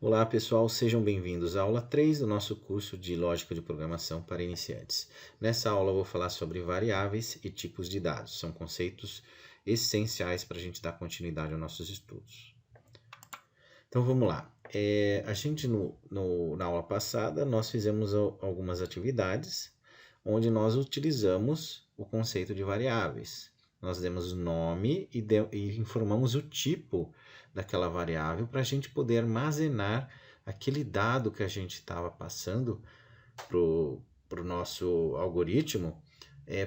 Olá pessoal, sejam bem-vindos à aula 3 do nosso curso de Lógica de Programação para Iniciantes. Nessa aula eu vou falar sobre variáveis e tipos de dados. São conceitos essenciais para a gente dar continuidade aos nossos estudos. Então vamos lá. A gente na aula passada nós fizemos algumas atividades onde nós utilizamos o conceito de variáveis. Nós demos nome e informamos o tipo daquela variável para a gente poder armazenar aquele dado que a gente estava passando para o nosso algoritmo,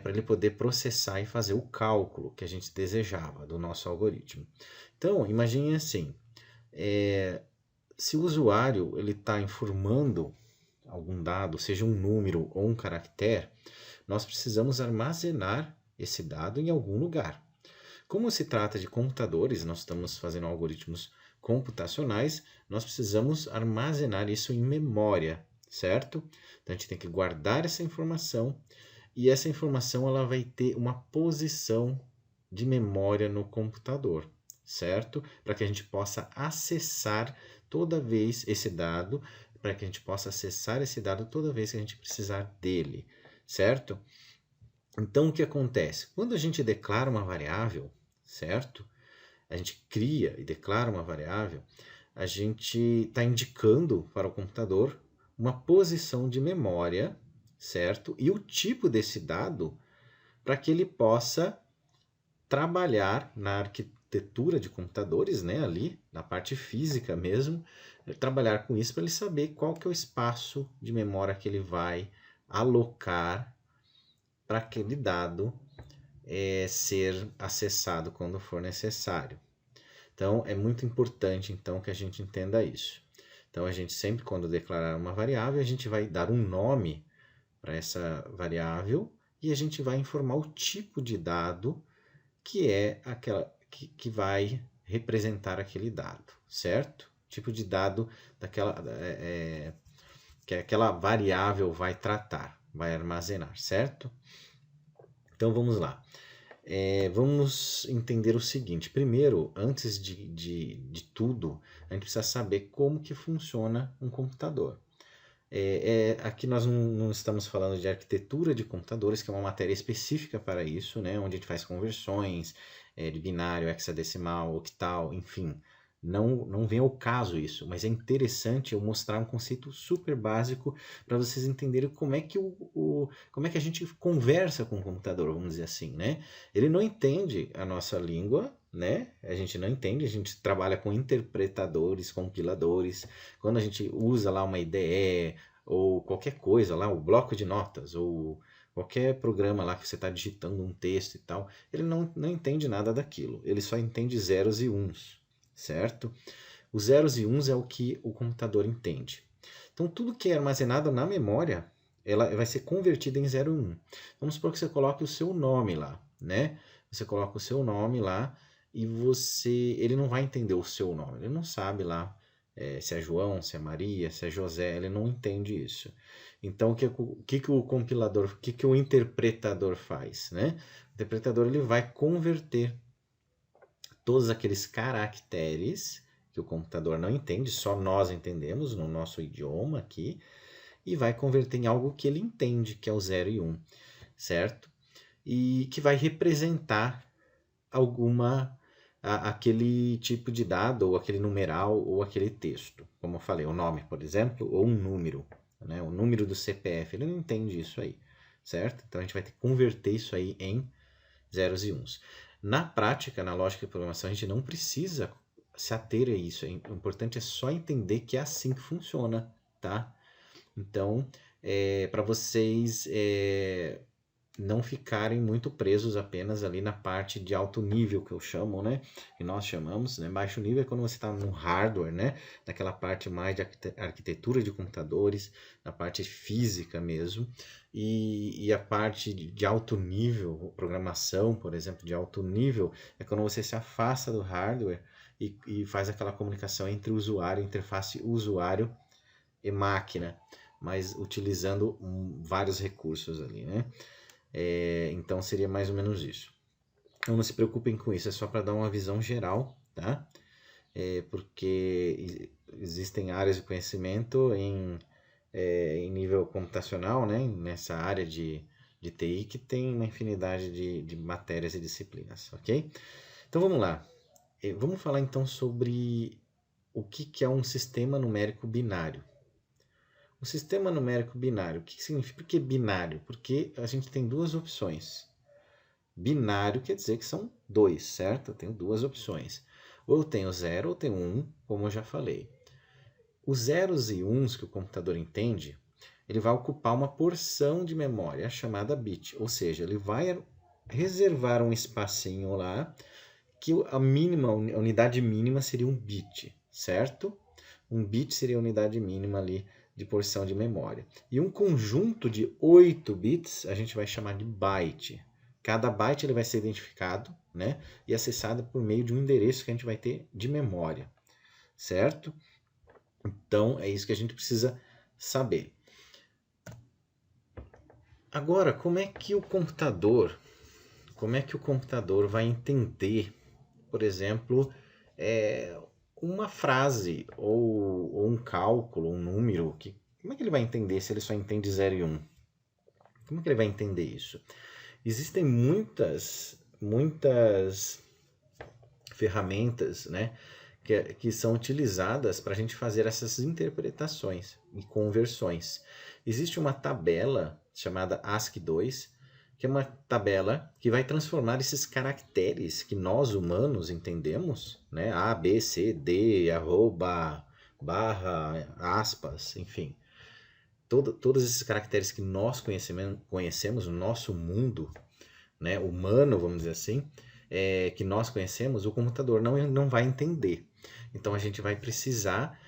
para ele poder processar e fazer o cálculo que a gente desejava do nosso algoritmo. Então, imagine assim, se o usuário está informando algum dado, seja um número ou um caractere, nós precisamos armazenar esse dado em algum lugar. Como se trata de computadores, nós estamos fazendo algoritmos computacionais, nós precisamos armazenar isso em memória, certo? Então a gente tem que guardar essa informação e essa informação ela vai ter uma posição de memória no computador, certo? Para que a gente possa acessar toda vez esse dado, para que a gente possa acessar esse dado toda vez que a gente precisar dele, certo? Então, o que acontece? Quando a gente declara uma variável, certo? A gente cria e declara uma variável, a gente está indicando para o computador uma posição de memória, certo? E o tipo desse dado para que ele possa trabalhar na arquitetura de computadores, né, ali, na parte física mesmo, trabalhar com isso para ele saber qual que é o espaço de memória que ele vai alocar para aquele dado ser acessado quando for necessário. Então, é muito importante então que a gente entenda isso. Então, a gente sempre, quando declarar uma variável, a gente vai dar um nome para essa variável e a gente vai informar o tipo de dado que é aquela que vai representar aquele dado, certo? Tipo de dado que aquela variável vai tratar, vai armazenar, certo? Então vamos lá. Vamos entender o seguinte. Primeiro, antes de tudo, a gente precisa saber como que funciona um computador. Aqui nós não estamos falando de arquitetura de computadores, que é uma matéria específica para isso, né? Onde a gente faz conversões de binário, hexadecimal, octal, enfim. Não vem ao caso isso, mas é interessante eu mostrar um conceito super básico para vocês entenderem como é que como é que a gente conversa com o computador, vamos dizer assim, né? Ele não entende a nossa língua, né? A gente não entende, a gente trabalha com interpretadores, compiladores. Quando a gente usa lá uma IDE ou qualquer coisa lá, o bloco de notas ou qualquer programa lá que você está digitando um texto e tal, ele não entende nada daquilo. Ele só entende zeros e uns, certo? Os zeros e uns é o que o computador entende. Então, tudo que é armazenado na memória, ela vai ser convertido em 0 e 1. Vamos supor que você coloque o seu nome lá, né? Você coloca o seu nome lá e ele não vai entender o seu nome, ele não sabe lá se é João, se é Maria, se é José, ele não entende isso. Então, o que o compilador, o que o interpretador faz, né? O interpretador ele vai converter todos aqueles caracteres que o computador não entende, só nós entendemos no nosso idioma aqui, e vai converter em algo que ele entende, que é o 0 e 1, certo? E que vai representar aquele tipo de dado, ou aquele numeral, ou aquele texto. Como eu falei, o nome, por exemplo, ou um número, né? O número do CPF, ele não entende isso aí, certo? Então a gente vai ter que converter isso aí em zeros e uns. Na prática, na lógica de programação, a gente não precisa se ater a isso. O importante é só entender que é assim que funciona, tá? Então, para vocês não ficarem muito presos apenas ali na parte de alto nível que eu chamo, né? Que nós chamamos, né? Baixo nível é quando você está no hardware, né? Naquela parte mais de arquitetura de computadores, na parte física mesmo. E a parte de alto nível, programação, por exemplo, de alto nível, é quando você se afasta do hardware e faz aquela comunicação entre o usuário, interface usuário e máquina, mas utilizando vários recursos ali, né? Então seria mais ou menos isso. Então não se preocupem com isso, é só para dar uma visão geral, tá? porque existem áreas de conhecimento em nível computacional, né, nessa área de TI, que tem uma infinidade de matérias e disciplinas, ok? Então vamos lá. Vamos falar então sobre o que é um sistema numérico binário. O sistema numérico binário, o que significa? Por que binário? Porque a gente tem duas opções. Binário quer dizer que são dois, certo? Eu tenho duas opções. Ou eu tenho 0 ou tenho 1, como eu já falei. Os zeros e uns que o computador entende, ele vai ocupar uma porção de memória chamada bit. Ou seja, ele vai reservar um espacinho lá que a unidade mínima seria um bit, certo? Um bit seria a unidade mínima ali de porção de memória. E um conjunto de 8 bits a gente vai chamar de byte. Cada byte ele vai ser identificado, né, e acessado por meio de um endereço que a gente vai ter de memória, certo? Então é isso que a gente precisa saber. Agora, como é que o computador vai entender, por exemplo, uma frase ou um cálculo, um número? Como é que ele vai entender se ele só entende 0 e 1? Como é que ele vai entender isso? Existem muitas ferramentas, né, que são utilizadas para a gente fazer essas interpretações e conversões. Existe uma tabela chamada ASCII-2, que é uma tabela que vai transformar esses caracteres que nós humanos entendemos, né, A, B, C, D, arroba, barra, aspas, enfim, todos esses caracteres que nós conhecemos no nosso mundo, né, humano, vamos dizer assim, que nós conhecemos, o computador não vai entender. Então a gente vai precisar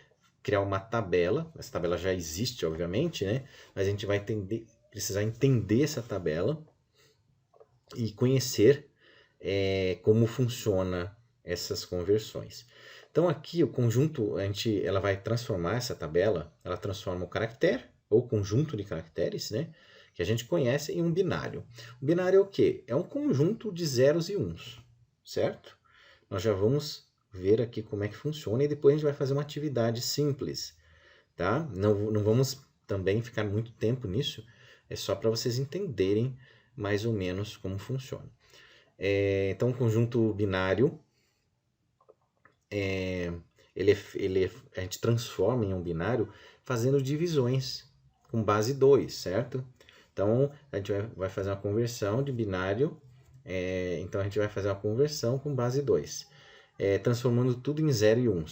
criar uma tabela. Essa tabela já existe, obviamente, né? Mas a gente vai precisar entender essa tabela e conhecer como funciona essas conversões. Então aqui o conjunto, ela vai transformar essa tabela, ela transforma o caractere ou conjunto de caracteres, né, que a gente conhece, em um binário. O binário é o quê? É um conjunto de zeros e uns, certo? Nós já vamos ver aqui como é que funciona e depois a gente vai fazer uma atividade simples, tá? Não vamos também ficar muito tempo nisso, é só para vocês entenderem mais ou menos como funciona. Então, o conjunto binário, a gente transforma em um binário fazendo divisões com base 2, certo? Então, a gente vai fazer uma conversão de binário, então a gente vai fazer uma conversão com base 2, transformando tudo em 0 e 1.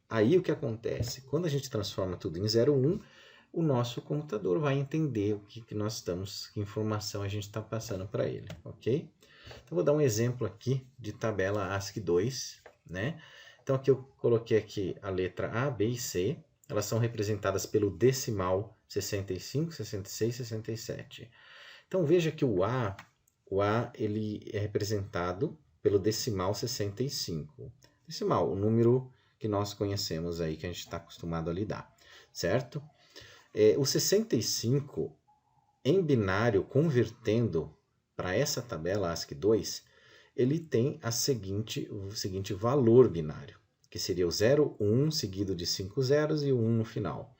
Aí o que acontece? Quando a gente transforma tudo em 0 e 1, o nosso computador vai entender o que nós estamos, que informação a gente está passando para ele, ok? Então, vou dar um exemplo aqui de tabela ASCII-2, né? Então, aqui eu coloquei aqui a letra A, B e C. Elas são representadas pelo decimal 65, 66, 67. Então, veja que o A ele é representado pelo decimal 65. Decimal, o número que nós conhecemos aí, que a gente está acostumado a lidar, certo? O 65, em binário, convertendo para essa tabela ASCII-2, ele tem o seguinte valor binário, que seria o 0, 1, seguido de 5 zeros e o 1 no final.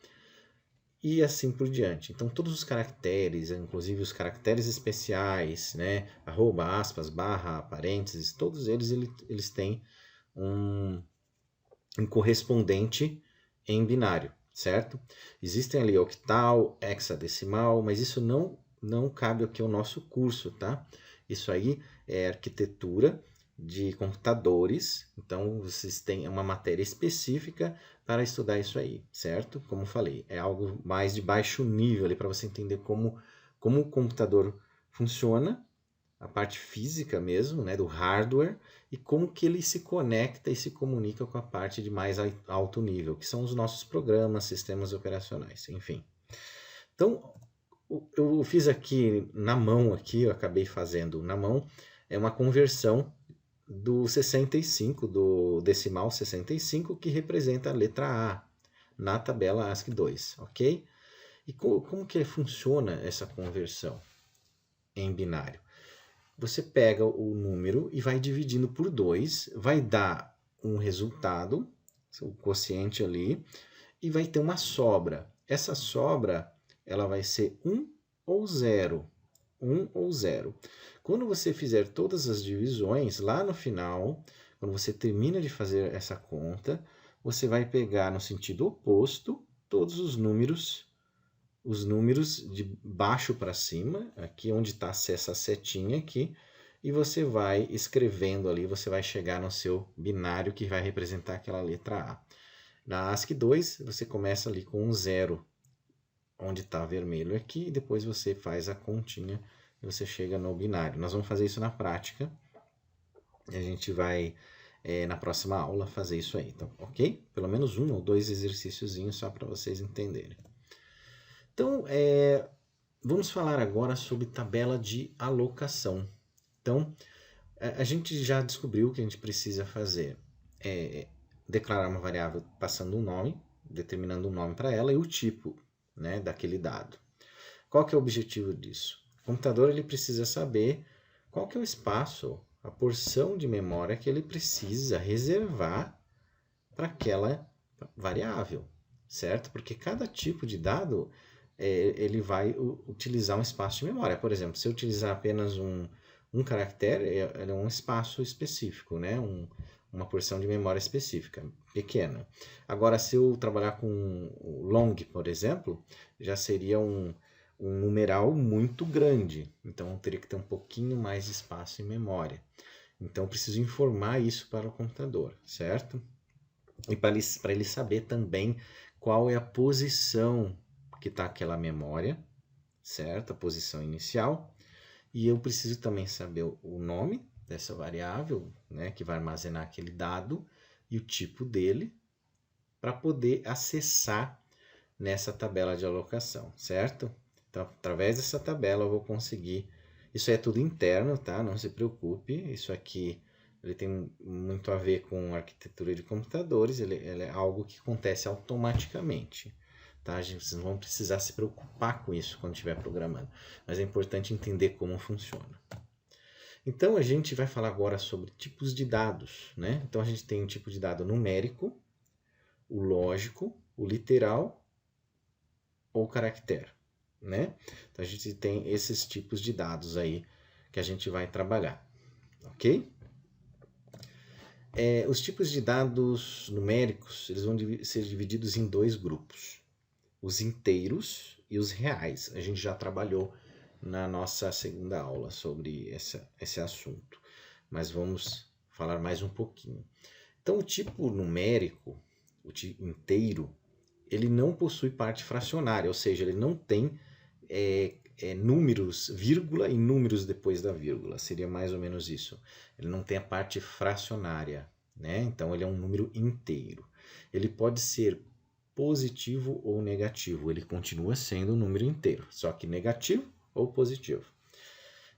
E assim por diante. Então, todos os caracteres, inclusive os caracteres especiais, né, arroba, aspas, barra, parênteses, todos eles têm um correspondente em binário, certo? Existem ali octal, hexadecimal, mas isso não cabe aqui ao nosso curso, tá? Isso aí é arquitetura de computadores, então vocês têm uma matéria específica para estudar isso aí, certo? Como falei, é algo mais de baixo nível ali para você entender como o computador funciona, a parte física mesmo, né, do hardware, e como que ele se conecta e se comunica com a parte de mais alto nível, que são os nossos programas, sistemas operacionais, enfim. Então, eu fiz aqui na mão, eu acabei fazendo na mão, uma conversão do 65, do decimal 65, que representa a letra A na tabela ASCII-2, ok? E como que funciona essa conversão em binário? Você pega o número e vai dividindo por 2, vai dar um resultado, o quociente ali, e vai ter uma sobra. Essa sobra, ela vai ser 1 ou 0. 1 ou 0. Quando você fizer todas as divisões, lá no final, quando você termina de fazer essa conta, você vai pegar no sentido oposto todos os números de baixo para cima, aqui onde está essa setinha aqui, e você vai escrevendo ali, você vai chegar no seu binário que vai representar aquela letra A. Na ASCII 2, você começa ali com um 0, onde está vermelho aqui, e depois você faz a continha e você chega no binário. Nós vamos fazer isso na prática, e a gente vai, na próxima aula, fazer isso aí, então, ok? Pelo menos 1 ou 2 exercíciozinhos só para vocês entenderem. Então, vamos falar agora sobre tabela de alocação. Então, a gente já descobriu que a gente precisa fazer declarar uma variável passando um nome, determinando um nome para ela e o tipo, né, daquele dado. Qual que é o objetivo disso? O computador ele precisa saber qual que é o espaço, a porção de memória que ele precisa reservar para aquela variável, certo? Porque cada tipo de dado ele vai utilizar um espaço de memória. Por exemplo, se eu utilizar apenas um caractere, é um espaço específico, né? Uma porção de memória específica, pequena. Agora, se eu trabalhar com o long, por exemplo, já seria um numeral muito grande. Então, eu teria que ter um pouquinho mais de espaço em memória. Então, eu preciso informar isso para o computador, certo? E para ele saber também qual é a posição que está aquela memória, certo? A posição inicial. E eu preciso também saber o nome dessa variável, né, que vai armazenar aquele dado e o tipo dele, para poder acessar nessa tabela de alocação, certo? Então, através dessa tabela eu vou conseguir... Isso é tudo interno, tá? Não se preocupe, isso aqui ele tem muito a ver com arquitetura de computadores, ele é algo que acontece automaticamente. Tá? Vocês não vão precisar se preocupar com isso quando estiver programando, mas é importante entender como funciona. Então, a gente vai falar agora sobre tipos de dados, né? Então, a gente tem um tipo de dado numérico, o lógico, o literal ou caractere, né? Então, a gente tem esses tipos de dados aí que a gente vai trabalhar, ok? Os tipos de dados numéricos, eles vão ser divididos em 2 grupos. Os inteiros e os reais. A gente já trabalhou na nossa segunda aula sobre esse assunto, mas vamos falar mais um pouquinho. Então, o tipo numérico, o tipo inteiro, ele não possui parte fracionária, ou seja, ele não tem números, vírgula e números depois da vírgula, seria mais ou menos isso. Ele não tem a parte fracionária, né? Então, ele é um número inteiro. Ele pode ser positivo ou negativo, ele continua sendo um número inteiro, só que negativo ou positivo.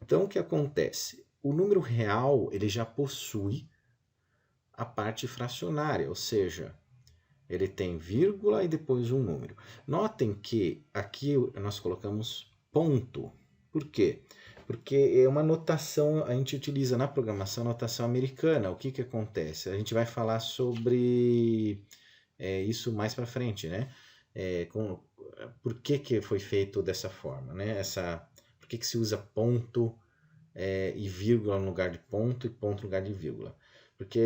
Então, o que acontece? O número real ele já possui a parte fracionária, ou seja, ele tem vírgula e depois um número. Notem que aqui nós colocamos ponto. Por quê? Porque é uma notação, a gente utiliza na programação notação americana. O que acontece? A gente vai falar sobre isso mais para frente, né? Por que foi feito dessa forma, né? Por que se usa ponto e vírgula no lugar de ponto e ponto no lugar de vírgula? Porque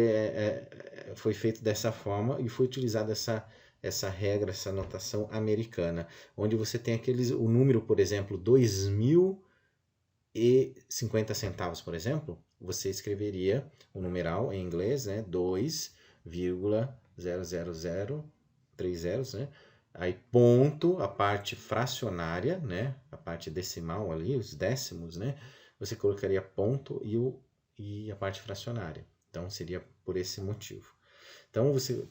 foi feito dessa forma e foi utilizada essa regra, essa notação americana, onde você tem o número, por exemplo, 2.050 centavos, por exemplo, você escreveria o numeral em inglês, né? 2,000, 3 zeros, né? Aí ponto, a parte fracionária, né? A parte decimal ali, os décimos, né? Você colocaria ponto e a parte fracionária. Então, seria por esse motivo. Então, você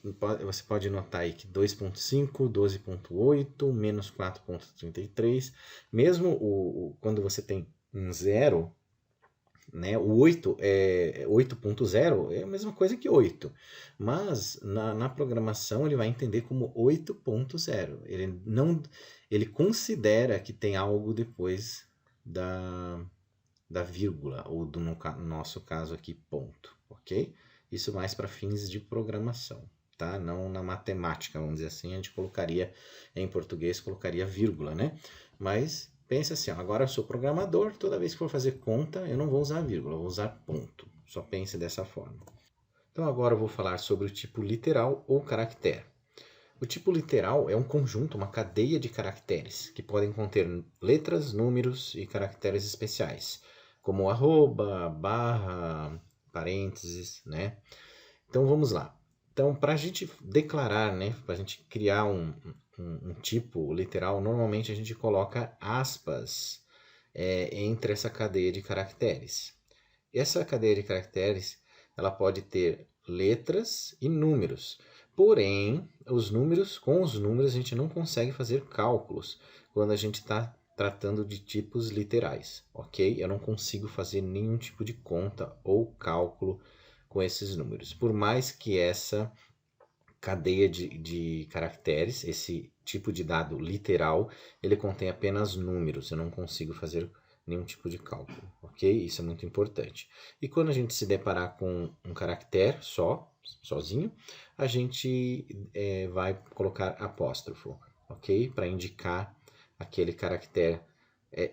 pode notar aí que 2.5, 12.8, menos 4.33, mesmo quando você tem um zero, né, o 8.0 é a mesma coisa que 8, mas na programação ele vai entender como 8.0. Ele considera que tem algo depois da vírgula, ou no nosso caso aqui, ponto, ok? Isso mais para fins de programação, tá? Não na matemática, vamos dizer assim, a gente colocaria, em português, colocaria vírgula, né? Mas pensa assim, ó, agora eu sou programador, toda vez que for fazer conta, eu não vou usar vírgula, eu vou usar ponto. Só pense dessa forma. Então agora eu vou falar sobre o tipo literal ou caractere. O tipo literal é um conjunto, uma cadeia de caracteres, que podem conter letras, números e caracteres especiais, como arroba, barra, parênteses, né? Então vamos lá. Então, para a gente declarar, né, para a gente criar um tipo literal, normalmente a gente coloca aspas entre essa cadeia de caracteres. Essa cadeia de caracteres, ela pode ter letras e números. Porém, com os números a gente não consegue fazer cálculos quando a gente está tratando de tipos literais, ok? Eu não consigo fazer nenhum tipo de conta ou cálculo com esses números. Por mais que essa cadeia de caracteres, esse tipo de dado literal, ele contém apenas números, eu não consigo fazer nenhum tipo de cálculo, ok? Isso é muito importante. E quando a gente se deparar com um caractere sozinho, a gente vai colocar apóstrofo, ok? Para indicar aquele caractere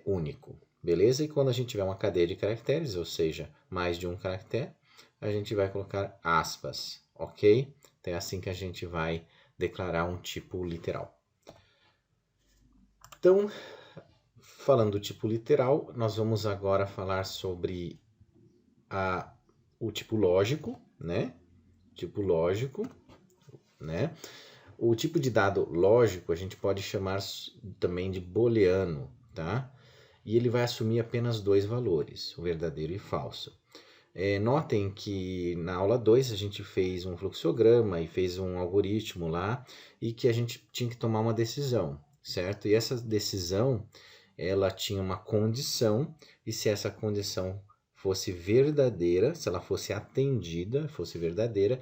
único, beleza? E quando a gente tiver uma cadeia de caracteres, ou seja, mais de um caractere, a gente vai colocar aspas, ok? Então é assim que a gente vai declarar um tipo literal. Então, falando do tipo literal, nós vamos agora falar sobre o tipo lógico, né? Tipo lógico, né? O tipo de dado lógico a gente pode chamar também de booleano, tá? E ele vai assumir apenas dois valores, o verdadeiro e falso. Notem que na aula 2 a gente fez um fluxograma e fez um algoritmo lá e que a gente tinha que tomar uma decisão, certo? E essa decisão, ela tinha uma condição e se essa condição fosse verdadeira, se ela fosse atendida, fosse verdadeira,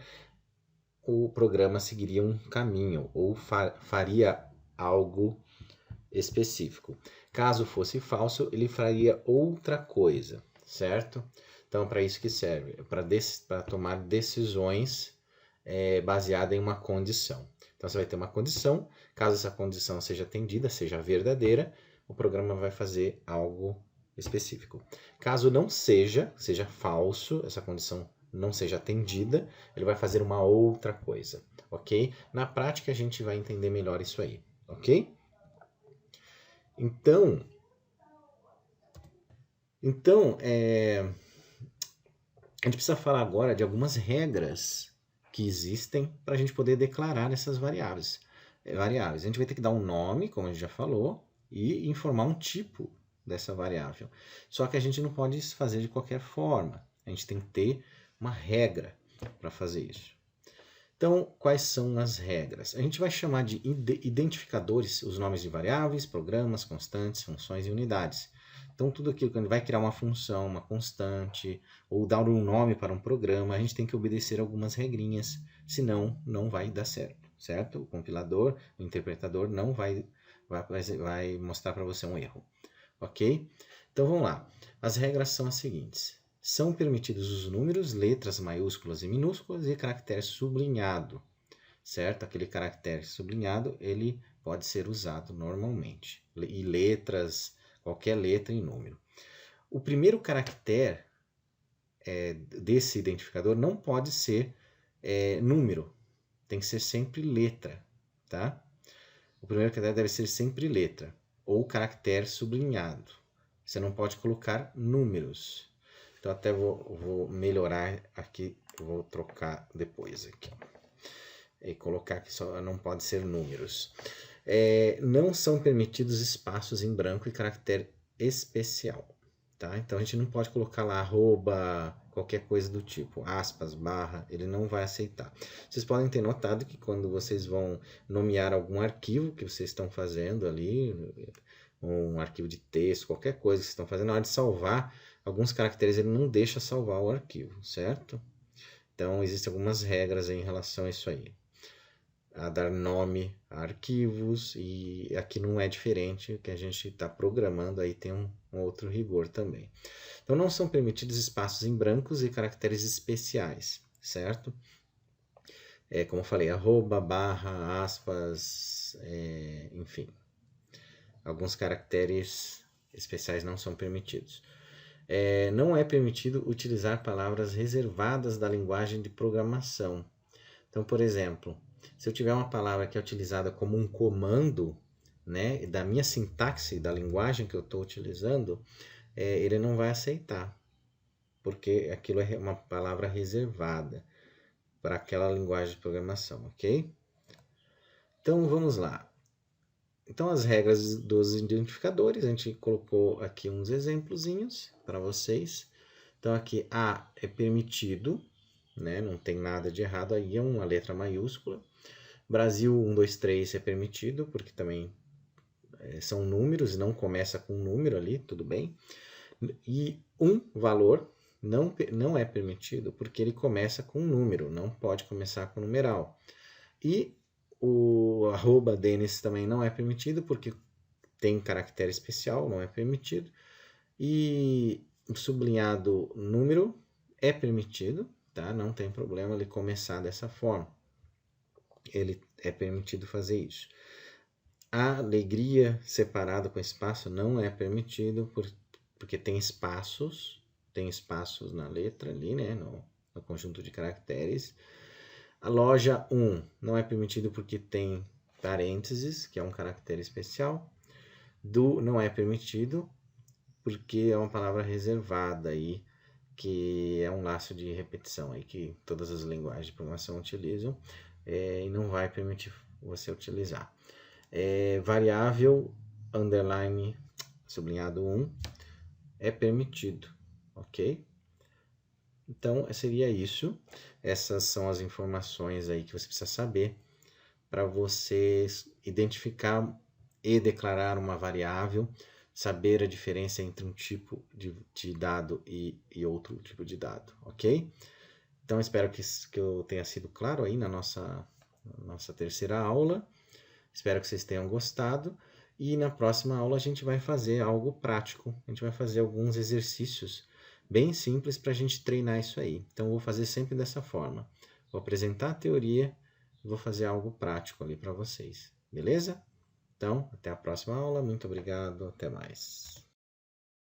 o programa seguiria um caminho ou faria algo específico. Caso fosse falso, ele faria outra coisa, certo? Então, para isso que serve, para tomar decisões baseadas em uma condição. Então, você vai ter uma condição, caso essa condição seja atendida, seja verdadeira, o programa vai fazer algo específico. Caso não seja falso, essa condição não seja atendida, ele vai fazer uma outra coisa, ok? Na prática, a gente vai entender melhor isso aí, ok? Então a gente precisa falar agora de algumas regras que existem para a gente poder declarar essas variáveis. A gente vai ter que dar um nome, como a gente já falou, e informar um tipo dessa variável. Só que a gente não pode fazer de qualquer forma. A gente tem que ter uma regra para fazer isso. Então, quais são as regras? A gente vai chamar de identificadores os nomes de variáveis, programas, constantes, funções e unidades. Então, tudo aquilo que a gente vai criar uma função, uma constante, ou dar um nome para um programa, a gente tem que obedecer algumas regrinhas, senão não vai dar certo, certo? O compilador, o interpretador não vai mostrar para você um erro, ok? Então, vamos lá. As regras são as seguintes. São permitidos os números, letras maiúsculas e minúsculas e caractere sublinhado, certo? Aquele caractere sublinhado, ele pode ser usado normalmente. E letras, qualquer letra e número. O primeiro caractere desse identificador não pode ser número, tem que ser sempre letra, tá? O primeiro caractere deve ser sempre letra ou caractere sublinhado. Você não pode colocar números. Então até vou melhorar aqui, vou trocar depois aqui. E colocar que só não pode ser números. Não são permitidos espaços em branco e caractere especial. Tá? Então a gente não pode colocar lá arroba, qualquer coisa do tipo, aspas, barra, ele não vai aceitar. Vocês podem ter notado que quando vocês vão nomear algum arquivo que vocês estão fazendo ali, um arquivo de texto, qualquer coisa que vocês estão fazendo, na hora de salvar, alguns caracteres ele não deixa salvar o arquivo, certo? Então existem algumas regras em relação a isso aí. A dar nome a arquivos, e aqui não é diferente, o que a gente está programando aí tem um outro rigor também. Então não são permitidos espaços em brancos e caracteres especiais, certo? como eu falei, arroba, barra, aspas, enfim. Alguns caracteres especiais não são permitidos. Não é permitido utilizar palavras reservadas da linguagem de programação. Então, por exemplo, se eu tiver uma palavra que é utilizada como um comando, né, da minha sintaxe, da linguagem que eu estou utilizando, ele não vai aceitar, porque aquilo é uma palavra reservada para aquela linguagem de programação, ok? Então, vamos lá. Então, as regras dos identificadores, a gente colocou aqui uns exemplozinhos para vocês. Então, aqui A é permitido, né? Não tem nada de errado, aí é uma letra maiúscula. Brasil 1, 2, 3 é permitido, porque também são números, não começa com um número ali, tudo bem. E um valor não é permitido, porque ele começa com um número, não pode começar com numeral. E o arroba Denis também não é permitido, porque tem caractere especial, não é permitido. E o sublinhado número é permitido, tá? Não tem problema ele começar dessa forma. Ele é permitido fazer isso. A alegria separado com espaço não é permitido, porque tem espaços na letra ali, né? No conjunto de caracteres. A loja 1 não é permitido porque tem parênteses, que é um caractere especial. Do não é permitido porque é uma palavra reservada aí, que é um laço de repetição aí que todas as linguagens de programação utilizam, e não vai permitir você utilizar. Variável underline sublinhado 1 é permitido, ok? Então, seria isso. Essas são as informações aí que você precisa saber para você identificar e declarar uma variável, saber a diferença entre um tipo de dado e outro tipo de dado, ok? Então, espero que eu tenha sido claro aí na nossa terceira aula. Espero que vocês tenham gostado. E na próxima aula a gente vai fazer algo prático. A gente vai fazer alguns exercícios bem simples para a gente treinar isso aí. Então, eu vou fazer sempre dessa forma. Vou apresentar a teoria e vou fazer algo prático ali para vocês. Beleza? Então, até a próxima aula. Muito obrigado. Até mais.